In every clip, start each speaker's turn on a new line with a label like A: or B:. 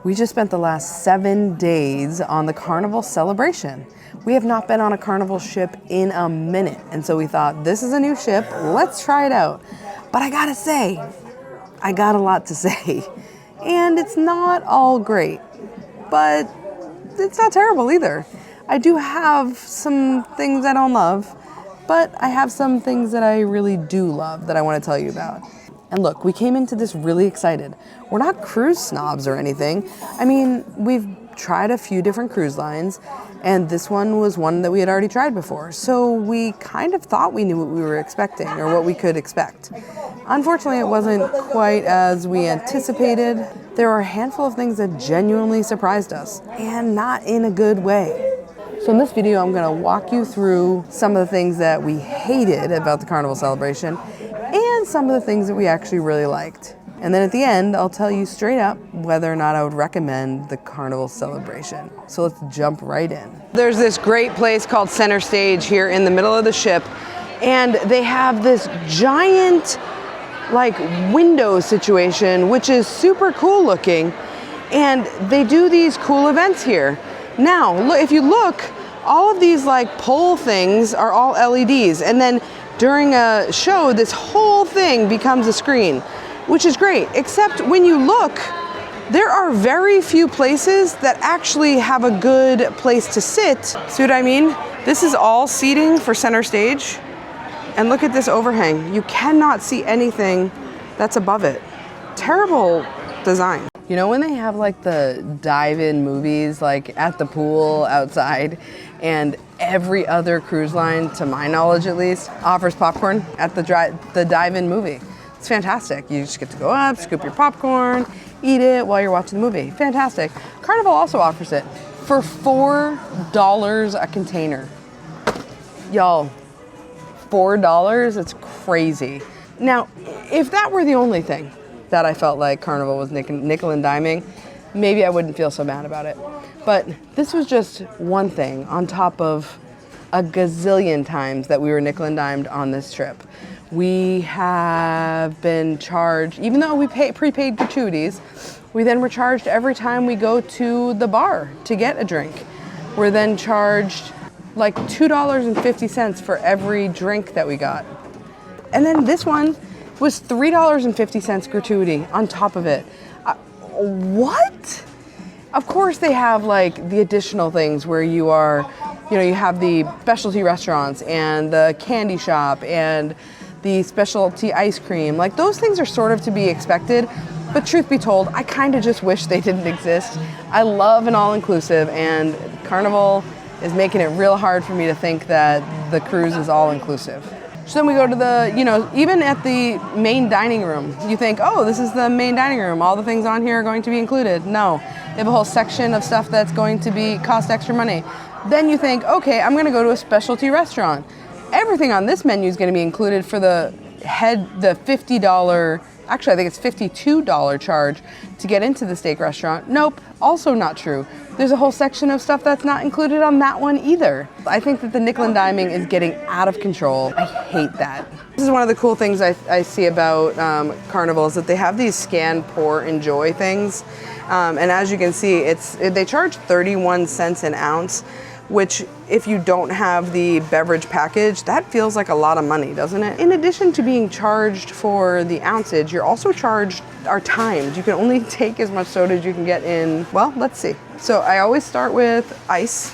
A: We just spent the last 7 days on the Carnival Celebration. We have not been on a Carnival ship in a minute, and so we thought, this is a new ship, let's try it out. But I gotta say, I got a lot to say. And it's not all great, but it's not terrible either. I do have some things I don't love, but I have some things that I really do love that I want to tell you about. And look, we came into this really excited. We're not cruise snobs or anything. I mean, we've tried a few different cruise lines, and this one was one that we had already tried before. So we kind of thought we knew what we were expecting or what we could expect. Unfortunately, it wasn't quite as we anticipated. There were a handful of things that genuinely surprised us, and not in a good way. So in this video, I'm gonna walk you through some of the things that we hated about the Carnival Celebration and some of the things that we actually really liked. And then at the end, I'll tell you straight up whether or not I would recommend the Carnival Celebration. So let's jump right in. There's this great place called Center Stage here in the middle of the ship, and they have this giant like window situation, which is super cool looking. And they do these cool events here. Now, look, if you look, all of these like pole things are all LEDs. And then during a show, this whole thing becomes a screen, which is great. Except when you look, there are very few places that actually have a good place to sit. See what I mean? This is all seating for Center Stage. And look at this overhang. You cannot see anything that's above it. Terrible design. You know when they have like the dive-in movies like at the pool outside, and every other cruise line, to my knowledge at least, offers popcorn at the dive-in movie. It's fantastic. You just get to go up, scoop your popcorn, eat it while you're watching the movie. Fantastic. Carnival also offers it for $4 a container. Y'all, $4, it's crazy. Now, if that were the only thing that I felt like Carnival was nickel and diming, maybe I wouldn't feel so bad about it. But this was just one thing on top of a gazillion times that we were nickel and dimed on this trip. We have been charged, even though we prepaid gratuities, we then were charged every time we go to the bar to get a drink. We're then charged like $2.50 for every drink that we got. And then this one was $3.50 gratuity on top of it. What? Of course they have like the additional things where you are, you know, you have the specialty restaurants and the candy shop and the specialty ice cream. Like those things are sort of to be expected, but truth be told, I kind of just wish they didn't exist. I love an all-inclusive, and Carnival is making it real hard for me to think that the cruise is all-inclusive. So then we go to the, you know, even at the main dining room, you think, oh, this is the main dining room. All the things on here are going to be included. No, they have a whole section of stuff that's going to cost extra money. Then you think, okay, I'm gonna go to a specialty restaurant. Everything on this menu is gonna be included for the $50, actually I think it's $52 charge to get into the steak restaurant. Nope, also not true. There's a whole section of stuff that's not included on that one either. I think that the nickel and diming is getting out of control. I hate that. This is one of the cool things I see about Carnival is that they have these scan, pour, enjoy things. And as you can see, they charge 31 cents an ounce, which if you don't have the beverage package, that feels like a lot of money, doesn't it? In addition to being charged for the ounceage, you're also charged are timed. You can only take as much soda as you can get in, well, let's see. So I always start with ice,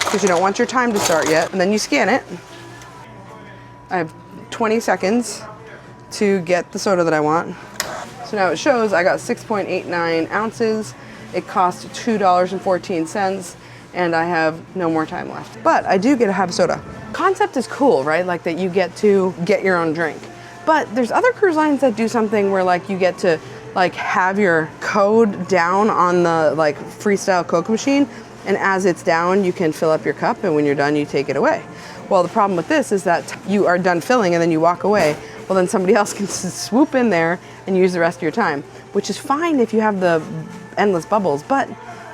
A: because you don't want your time to start yet, and then you scan it. I have 20 seconds to get the soda that I want. So now it shows I got 6.89 ounces. It cost $2.14. And I have no more time left. But I do get to have soda. Concept is cool, right? Like that you get to get your own drink. But there's other cruise lines that do something where like you get to like have your code down on the like freestyle Coke machine, and as it's down, you can fill up your cup, and when you're done, you take it away. Well, the problem with this is that you are done filling and then you walk away. Well, then somebody else can swoop in there and use the rest of your time, which is fine if you have the endless bubbles, but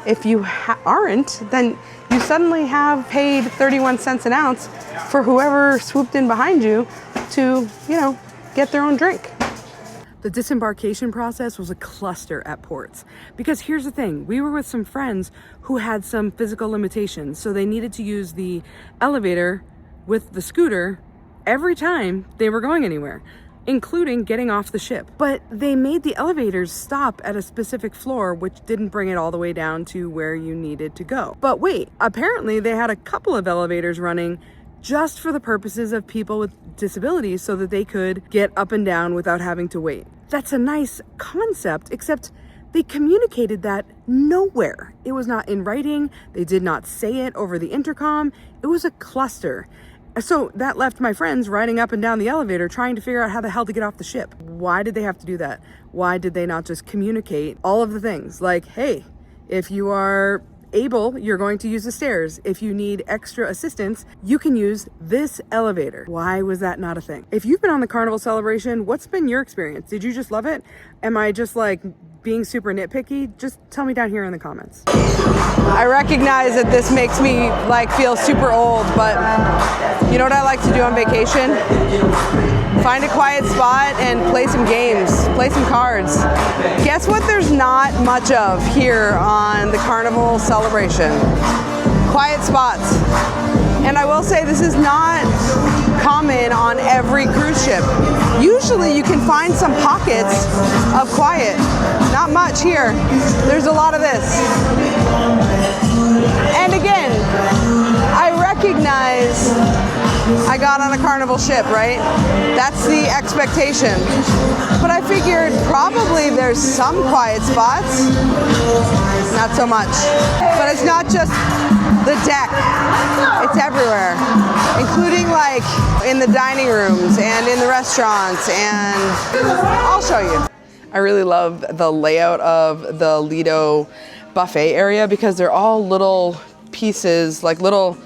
A: if you aren't, then you suddenly have paid 31 cents an ounce for whoever swooped in behind you to, you know, get their own drink. The disembarkation process was a cluster at ports. Because here's the thing, we were with some friends who had some physical limitations, so they needed to use the elevator with the scooter every time they were going anywhere, including getting off the ship. But they made the elevators stop at a specific floor, which didn't bring it all the way down to where you needed to go. But wait, apparently they had a couple of elevators running just for the purposes of people with disabilities so that they could get up and down without having to wait. That's a nice concept, except they communicated that nowhere. It was not in writing. They did not say it over the intercom. It was a cluster. So that left my friends riding up and down the elevator trying to figure out how the hell to get off the ship. Why did they have to do that? Why did they not just communicate all of the things? Like, hey, if you are able, you're going to use the stairs. If you need extra assistance, you can use this elevator. Why was that not a thing? If you've been on the Carnival Celebration, what's been your experience? Did you just love it? Am I just like being super nitpicky? Just tell me down here in the comments. I recognize that this makes me like feel super old, but you know what I like to do on vacation? Find a quiet spot and play some games, play some cards. Guess what there's not much of here on the Carnival Celebration? Quiet spots. And I will say this is not common on every cruise ship. Usually you can find some pockets of quiet. Not much here. There's a lot of this. And again, I recognize I got on a Carnival ship, right? That's the expectation. But I figured probably there's some quiet spots. Not so much. But it's not just the deck. It's everywhere, including like in the dining rooms and in the restaurants, and I'll show you. I really love the layout of the Lido buffet area because they're all little pieces, like little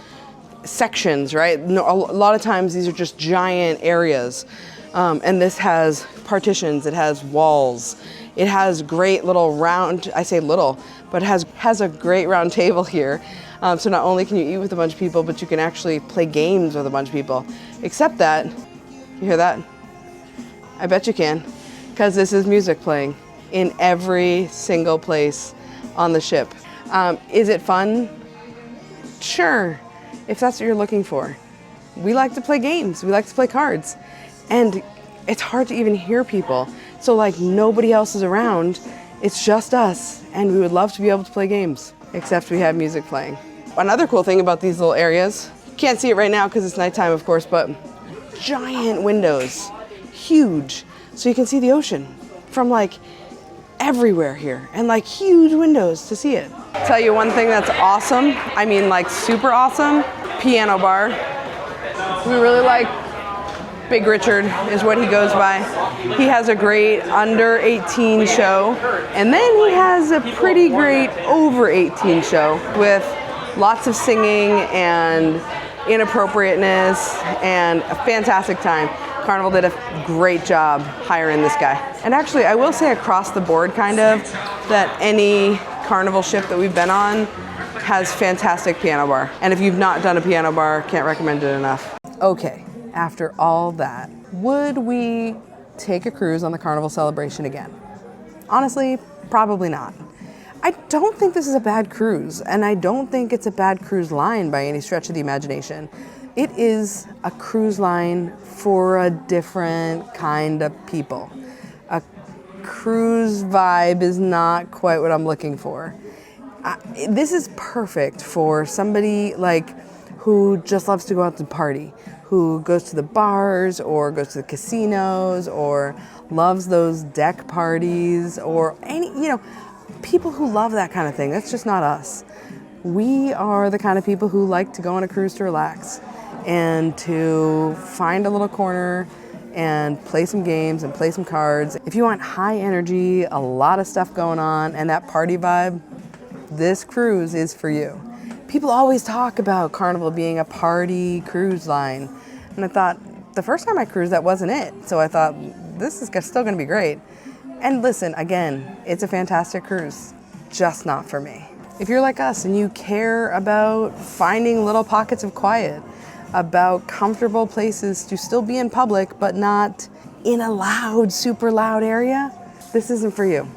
A: sections, right? No, a lot of times these are just giant areas. And this has partitions, it has walls, it has great little round, I say little, but it has a great round table here. So not only can you eat with a bunch of people, but you can actually play games with a bunch of people. Except that, you hear that? I bet you can, because this is music playing in every single place on the ship. Is it fun? Sure, if that's what you're looking for. We like to play games, we like to play cards. And it's hard to even hear people. So like nobody else is around, it's just us. And we would love to be able to play games, except we have music playing. Another cool thing about these little areas, can't see it right now because it's nighttime of course, but giant windows, huge. So you can see the ocean from like everywhere here, and like huge windows to see it. Tell you one thing that's awesome, I mean like super awesome, piano bar. We really like Big Richard is what he goes by. He has a great under 18 show, and then he has a pretty great over 18 show with lots of singing and inappropriateness and a fantastic time. Carnival did a great job hiring this guy. And actually, I will say across the board kind of, that any Carnival ship that we've been on has fantastic piano bar. And if you've not done a piano bar, can't recommend it enough. Okay, after all that, would we take a cruise on the Carnival Celebration again? Honestly, probably not. I don't think this is a bad cruise, and I don't think it's a bad cruise line by any stretch of the imagination. It is a cruise line for a different kind of people. A cruise vibe is not quite what I'm looking for. This is perfect for somebody like who just loves to go out to party, who goes to the bars or goes to the casinos or loves those deck parties or any, people who love that kind of thing. That's just not us. We are the kind of people who like to go on a cruise to relax and to find a little corner and play some games and play some cards. If you want high energy, a lot of stuff going on, and that party vibe, this cruise is for you. People always talk about Carnival being a party cruise line. And I thought, the first time I cruised, that wasn't it. So I thought, this is still gonna be great. And listen, again, it's a fantastic cruise, just not for me. If you're like us and you care about finding little pockets of quiet, about comfortable places to still be in public, but not in a loud, super loud area, this isn't for you.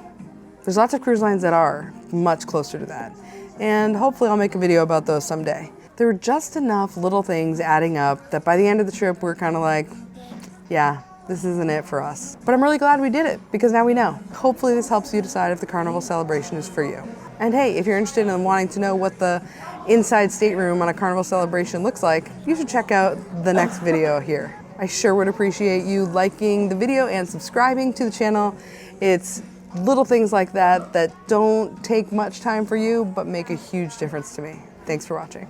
A: There's lots of cruise lines that are much closer to that. And hopefully I'll make a video about those someday. There were just enough little things adding up that by the end of the trip, we're kind of like, yeah, this isn't it for us. But I'm really glad we did it because now we know. Hopefully this helps you decide if the Carnival Celebration is for you. And hey, if you're interested in wanting to know what the inside stateroom on a Carnival Celebration looks like, you should check out the next video here. I sure would appreciate you liking the video and subscribing to the channel. It's little things like that that don't take much time for you, but make a huge difference to me. Thanks for watching.